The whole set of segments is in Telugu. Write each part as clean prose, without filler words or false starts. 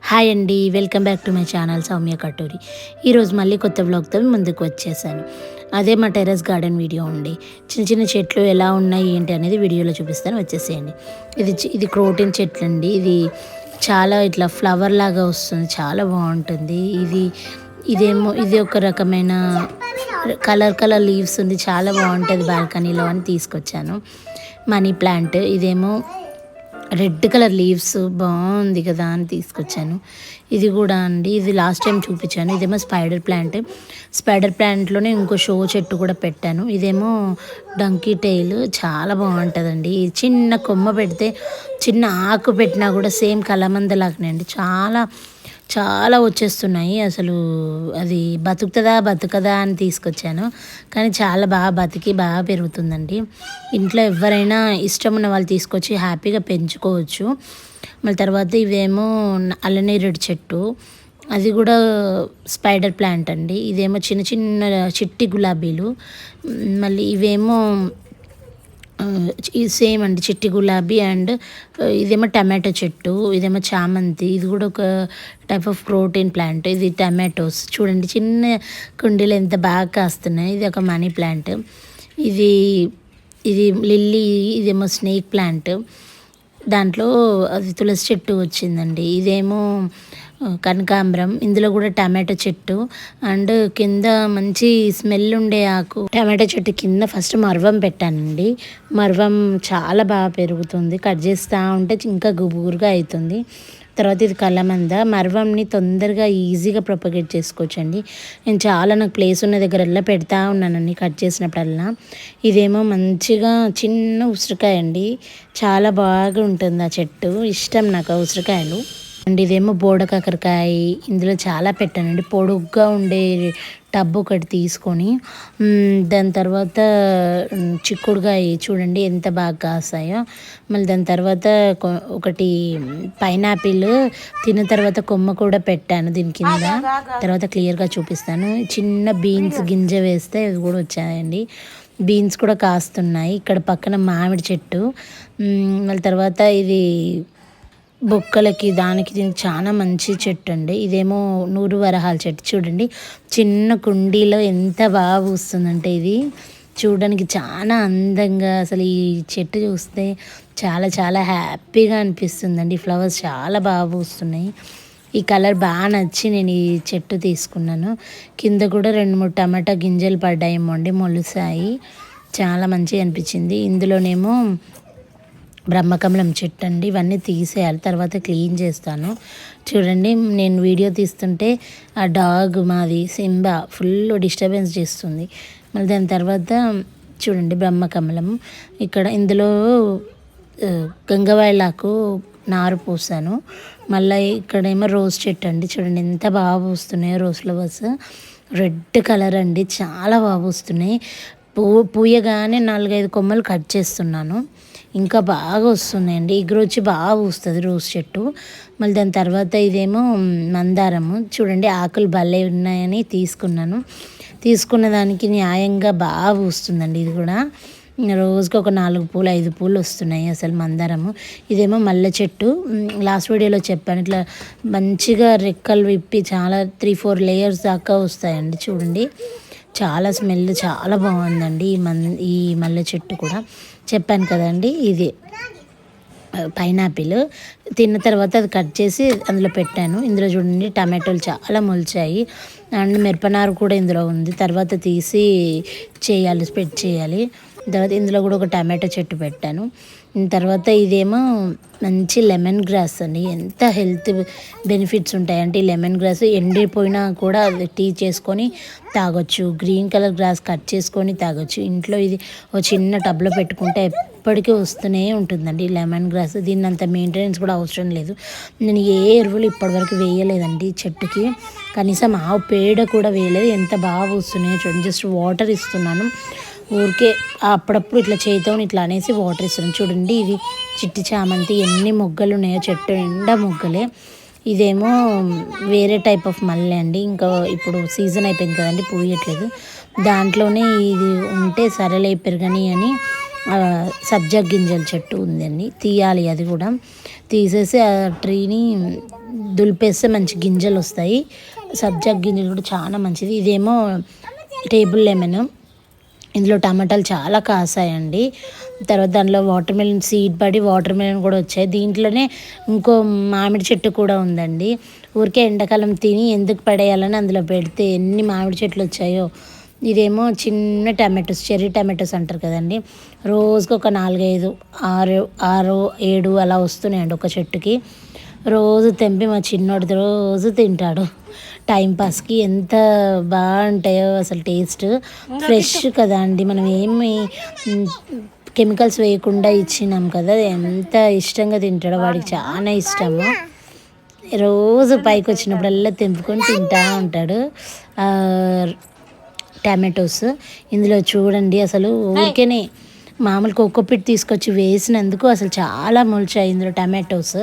హాయ్ అండి, welcome back to my channel Soumya Katuri. ఈరోజు మళ్ళీ కొత్త వ్లాగ్తో ముందుకు వచ్చేసాను. అదే మా టెర్రస్ గార్డెన్ వీడియో అండి. చిన్న చిన్న చెట్లు ఎలా ఉన్నాయి ఏంటి అనేది వీడియోలో చూపిస్తాను, వచ్చేసేయండి. ఇది క్రోటీన్ చెట్లు అండి. ఇది చాలా ఇట్లా ఫ్లవర్ లాగా వస్తుంది, చాలా బాగుంటుంది. ఇది ఒక రకమైన కలర్ లీవ్స్ ఉంది, చాలా బాగుంటుంది బాల్కనీలో అని తీసుకొచ్చాను. మనీ ప్లాంట్, ఇదేమో రెడ్ కలర్ లీవ్స్ బాగుంది కదా అని తీసుకొచ్చాను. ఇది కూడా అండి, ఇది లాస్ట్ టైం చూపించాను. ఇదేమో స్పైడర్ ప్లాంట్లోనే ఇంకో షో చెట్టు కూడా పెట్టాను. ఇదేమో డంకీ టైల్, చాలా బాగుంటుందండి. చిన్న కొమ్మ పెడితే, చిన్న ఆకు పెట్టినా కూడా సేమ్ కలమందలాగానే అండి, చాలా చాలా వచ్చేస్తున్నాయి. అసలు అది బతుకదా అని తీసుకొచ్చాను, కానీ చాలా బాగా పెరుగుతుందండి. ఇంట్లో ఎవరైనా ఇష్టం ఉన్న వాళ్ళు తీసుకొచ్చి హ్యాపీగా పెంచుకోవచ్చు. మళ్ళీ తర్వాత ఇవేమో అల్లనేరేడు చెట్టు, అది కూడా స్పైడర్ ప్లాంట్ అండి. ఇదేమో చిన్న చిన్న చిట్టి గులాబీలు. మళ్ళీ ఇవేమో సేమ్ అండి, చిట్టి గులాబీ. అండ్ ఇదేమో టమాటో చెట్టు, ఇదేమో చామంతి. ఇది కూడా ఒక టైప్ ఆఫ్ ప్రోటీన్ ప్లాంట్. ఇది టమాటోస్ చూడండి, చిన్న కుండీలు ఎంత బాగా కాస్తున్నాయి. ఇది ఒక మనీ ప్లాంట్. ఇది ఇది లిల్లీ. ఇదేమో స్నేక్ ప్లాంట్. దాంట్లో అది తులసి చెట్టు వచ్చిందండి. ఇదేమో కనకాంబరం. ఇందులో కూడా టమాటో చెట్టు. అండ్ కింద మంచి స్మెల్ ఉండే ఆకు. టమాటో చెట్టు కింద ఫస్ట్ మర్వం పెట్టానండి. మర్వం చాలా బాగా పెరుగుతుంది, కట్ చేస్తూ ఉంటే ఇంకా గుబురుగా అవుతుంది. తర్వాత ఇది కలమంద. మర్వంని తొందరగా ఈజీగా ప్రొపగేట్ చేసుకోవచ్చండి. నాకు ప్లేస్ ఉన్న దగ్గరల్లా పెడతా ఉన్నానండి కట్ చేసినప్పుడల్లా. ఇదేమో మంచిగా చిన్న ఉసిరికాయ అండి, చాలా బాగా ఉంటుంది ఆ చెట్టు. ఇష్టం నాకు ఆ ఉసిరికాయలు. అండ్ ఇదేమో బోడ కాకరకాయ. ఇందులో చాలా పెట్టానండి. పొడుగ్గా ఉండే టబ్ ఒకటి తీసుకొని, దాని తర్వాత చిక్కుడుకాయ చూడండి ఎంత బాగా కాసాయో. మళ్ళీ దాని తర్వాత ఒకటి పైనాపిల్ తిన్న తర్వాత కొమ్మ కూడా పెట్టాను దీని కింద. తర్వాత క్లియర్గా చూపిస్తాను. చిన్న బీన్స్ గింజ వేస్తే అవి కూడా వచ్చాయండి. బీన్స్ కూడా కాస్తున్నాయి. ఇక్కడ పక్కన మామిడి చెట్టు. మళ్ళీ తర్వాత ఇది బొక్కలకి దీనికి చాలా మంచి చెట్టు అండి. ఇదేమో నూరు వరహాల చెట్టు చూడండి, చిన్న కుండీలో ఎంత బాగా పూస్తుందంటే ఇది చూడడానికి చాలా అందంగా. అసలు ఈ చెట్టు చూస్తే చాలా చాలా హ్యాపీగా అనిపిస్తుందండి. ఫ్లవర్స్ చాలా బాగా పూస్తున్నాయి. ఈ కలర్ బాగా నచ్చి నేను ఈ చెట్టు తీసుకున్నాను. కింద కూడా 2-3 టమాటా గింజలు పడ్డాయేమో అండి, మొలుసాయి. చాలా మంచిగా అనిపించింది. ఇందులోనేమో బ్రహ్మకమలం చెట్టు అండి. ఇవన్నీ తీసేయాలి, తర్వాత క్లీన్ చేస్తాను. చూడండి, నేను వీడియో తీస్తుంటే ఆ డాగ్ మాది సింబా ఫుల్ డిస్టర్బెన్స్ చేస్తుంది. మళ్ళీ దాని తర్వాత చూడండి బ్రహ్మకమలం. ఇందులో గంగవాయలాకు నారు పోసాను. మళ్ళీ ఇక్కడేమో రోజ్ చెట్టు అండి. చూడండి ఎంత బాగా పూస్తున్నాయో రోజ్ ఫ్లవర్స్. రెడ్ కలర్ అండి, చాలా బాగా పూస్తున్నాయి. పూయగానే 4-5 కొమ్మలు కట్ చేస్తున్నాను, ఇంకా బాగా వస్తున్నాయండి. వచ్చి బాగా పూస్తుంది రోజ్ చెట్టు. మళ్ళీ దాని తర్వాత ఇదేమో మందారము. చూడండి ఆకులు భలే ఉన్నాయని తీసుకున్నాను. తీసుకున్న దానికి న్యాయంగా బాగా పూస్తుందండి. ఇది కూడా రోజుకి ఒక 4-5 పూలు వస్తున్నాయి అసలు మందారము. ఇదేమో మల్లె చెట్టు. లాస్ట్ వీడియోలో చెప్పాను, ఇట్లా మంచిగా రెక్కలు విప్పి చాలా 3-4 లేయర్స్ దాకా వస్తాయండి. చూడండి చాలా స్మెల్ చాలా బాగుందండి. ఈ మల్లె చెట్టు కూడా చెప్పాను కదండి. ఇది పైనాపిల్. తిన్న తర్వాత అది కట్ చేసి అందులో పెట్టాను. ఇందులో చూడండి టమాటోలు చాలా మొలిచాయి. అండ్ మిరపనారు కూడా ఇందులో ఉంది. తర్వాత తీసి స్ప్రెడ్ చేయాలి. తర్వాత ఇందులో కూడా ఒక టమాటో చెట్టు పెట్టాను. తర్వాత ఇదేమో మంచి లెమన్ గ్రాస్ అండి. ఎంత హెల్త్ బెనిఫిట్స్ ఉంటాయంటే, ఈ లెమన్ గ్రాస్ ఎండిపోయినా కూడా టీ చేసుకొని తాగొచ్చు. గ్రీన్ కలర్ గ్రాస్ కట్ చేసుకొని తాగొచ్చు. ఇంట్లో ఇది ఒక చిన్న టబ్లో పెట్టుకుంటే ఎప్పటికీ వస్తూనే ఉంటుందండి లెమన్ గ్రాస్. దీన్ని అంత మెయింటెనెన్స్ కూడా అవసరం లేదు. నేను ఏ ఎరువులు ఇప్పటివరకు వేయలేదండి చెట్టుకి, కనీసం ఆవు పేడ కూడా వేయలేదు. ఎంత బాగా వస్తున్నాయో చూడండి. జస్ట్ వాటర్ ఇస్తున్నాను ఊరికే, అప్పుడప్పుడు ఇట్లా చేతితో ఇట్లా అనేసి వాటర్ ఇస్తున్నాను. చూడండి ఇది చిట్టి చామంతి, ఎన్ని మొగ్గలు ఉన్నాయో, చెట్టు నిండా మొగ్గలే. ఇదేమో వేరే టైప్ ఆఫ్ మల్లె అండి. ఇంకా ఇప్పుడు సీజన్ అయిపోయింది కదండి, పూయట్లేదు. దాంట్లోనే ఇది ఉంటే సరేలే పెరగని అని సబ్జా గింజల చెట్టు ఉందండి, తీయాలి అది కూడా. తీసేసి ఆ ట్రీని దులిపేస్తే మంచి గింజలు వస్తాయి. సబ్జా గింజలు కూడా చాలా మంచిది. ఇదేమో టేబుల్ లెమన్, ఇందులో టమాటాలు చాలా కాసాయండి. తర్వాత దానిలో వాటర్ మిలన్ సీడ్ పడి వాటర్ మిలన్ కూడా వచ్చాయి. దీంట్లోనే ఇంకో మామిడి చెట్టు కూడా ఉందండి. ఊరికే ఎండాకాలం తిని ఎందుకు పడేయాలని అందులో పెడితే ఎన్ని మామిడి చెట్లు వచ్చాయో. ఇదేమో చిన్న టమాటోస్, చెర్రీ టమాటోస్ అంటారు కదండి. రోజుకి ఒక 4, 5, 6, 7 అలా వస్తున్నాయండి ఒక చెట్టుకి. రోజు తెంపి మా చిన్నోడు రోజు తింటాడు. టైంపాస్కి ఎంత బాగుంటాయో అసలు టేస్ట్. ఫ్రెష్ కదా అండి, మనం ఏమి కెమికల్స్ వేయకుండా ఇచ్చినాం కదా, ఎంత ఇష్టంగా తింటాడో. వాడికి చాలా ఇష్టము. రోజు పైకి వచ్చినప్పుడల్లా తెంపుకొని తింటూ ఉంటాడు టమాటోస్. ఇందులో చూడండి అసలు ఊరికేనే మామూలు కోకోపిట్ తీసుకొచ్చి వేసినందుకు అసలు చాలా మొలిచాయి ఇందులో టమాటోస్.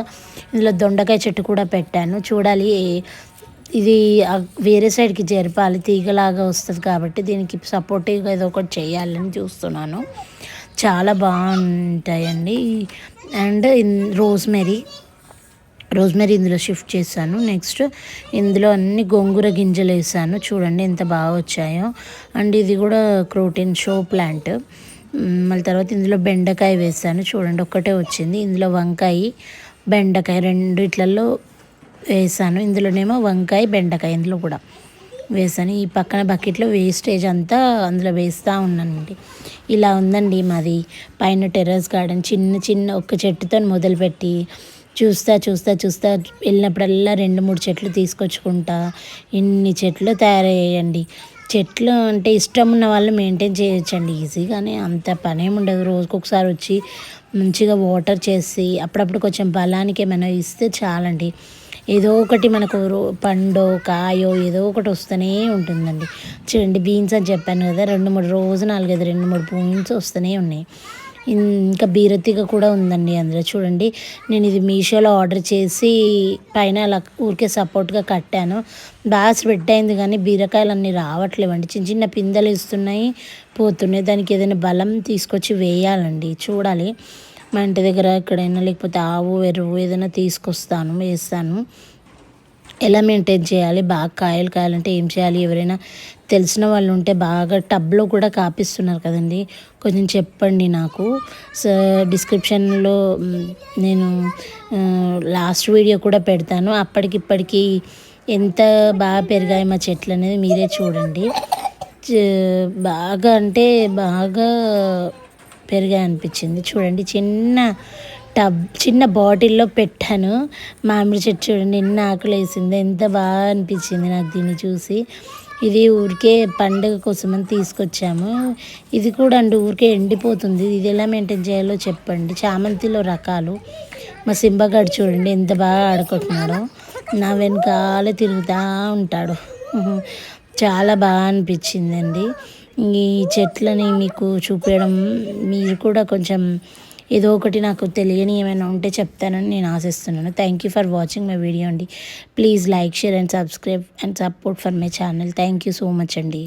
ఇందులో దొండకాయ చెట్టు కూడా పెట్టాను. చూడాలి, ఇది వేరే సైడ్కి జరపాలి, తీగలాగా వస్తుంది కాబట్టి దీనికి సపోర్టివ్గా ఏదో ఒకటి చేయాలని చూస్తున్నాను. చాలా బాగుంటాయండి. అండ్ రోజ్మెరీ ఇందులో షిఫ్ట్ చేశాను. నెక్స్ట్ ఇందులో అన్ని గోంగూర గింజలు వేసాను. చూడండి ఎంత బాగా వచ్చాయో. అండ్ ఇది కూడా క్రోటిన్ షో ప్లాంట్. మళ్ళీ తర్వాత ఇందులో బెండకాయ వేసాను. చూడండి ఒక్కటే వచ్చింది. ఇందులో వంకాయ, బెండకాయ రెండిట్లలో వేసాను. ఇందులోనేమో వంకాయ, బెండకాయ ఇందులో కూడా వేసాను. ఈ పక్కన బకెట్లో వేస్టేజ్ అంతా అందులో వేస్తూ ఉన్నానండి. ఇలా ఉందండి మాది పైన టెర్రస్ గార్డెన్. చిన్న ఒక్క చెట్టుతో మొదలుపెట్టి చూస్తా వెళ్ళినప్పుడల్లా 2-3 చెట్లు తీసుకొచ్చుకుంటా ఇన్ని చెట్లు తయారయ్యాయండి. చెట్లు అంటే ఇష్టం ఉన్న వాళ్ళు మెయింటైన్ చేయొచ్చండి ఈజీగానే, అంత పనేమి ఉండదు. రోజుకొకసారి వచ్చి మంచిగా వాటర్ చేసి అప్పుడప్పుడు కొంచెం బలానికి ఏమైనా ఇస్తే చాలండి. ఏదో ఒకటి మనకు పండో కాయో ఏదో ఒకటి వస్తూనే ఉంటుందండి. చూడండి బీన్స్ అని చెప్పాను కదా, 2-3 రోజు 4-5 2-3 బీన్స్ వస్తూనే ఉన్నాయి. ఇంకా బీరతిగ కూడా ఉందండి అందులో. చూడండి నేను ఇది మీషోలో ఆర్డర్ చేసి పైన అలా ఊరికే సపోర్ట్గా కట్టాను. బాగా స్ప్రెడ్ అయింది కానీ బీరకాయలు అన్నీ రావట్లేవండి. చిన్న పిందెలు ఇస్తున్నాయి, పోతున్నాయి. దానికి ఏదైనా బలం తీసుకొచ్చి వేయాలండి. చూడాలి, మా ఇంటి దగ్గర ఎక్కడైనా లేకపోతే ఆవు ఎరువు ఏదైనా తీసుకొస్తాను, వేస్తాను. ఎలా మెయింటైన్ చేయాలి, బాగా కాయాలంటే ఏం చేయాలి, ఎవరైనా తెలిసిన వాళ్ళు ఉంటే బాగా టబ్లో కూడా కాపిస్తున్నారు కదండి, కొంచెం చెప్పండి నాకు. డిస్క్రిప్షన్లో నేను లాస్ట్ వీడియో కూడా పెడతాను. అప్పటికిప్పటికి ఎంత బాగా పెరిగాయి మా చెట్లు అనేది మీరే చూడండి. బాగా అంటే బాగా పెరిగాయి అనిపించింది. చూడండి చిన్న బాటిల్లో పెట్టాను మామిడి చెట్టు. చూడండి ఎన్ని ఆకులు వేసింది, ఎంత బాగా అనిపించింది నాకు దీన్ని చూసి. ఇది ఊరికే పండుగ కోసమని తీసుకొచ్చాము. ఇది కూడా అండి ఊరికే ఎండిపోతుంది. ఇది ఎలా మెయింటైన్ చేయాలో చెప్పండి. చామంతిలో రకాలు. మా సింబగాడు చూడండి ఎంత బాగా ఆడుకుంటున్నాడో, నా వెనకాలే తిరుగుతూ ఉంటాడు. చాలా బాగా అనిపించిందండి ఈ చెట్లని మీకు చూపించడం. మీరు కూడా కొంచెం ఏదో ఒకటి నాకు తెలియని ఏమైనా ఉంటే చెప్తానని నేను ఆశిస్తున్నాను. Thank you for watching my video అండి. Please like, share and subscribe and support for my channel. Thank you so much అండి.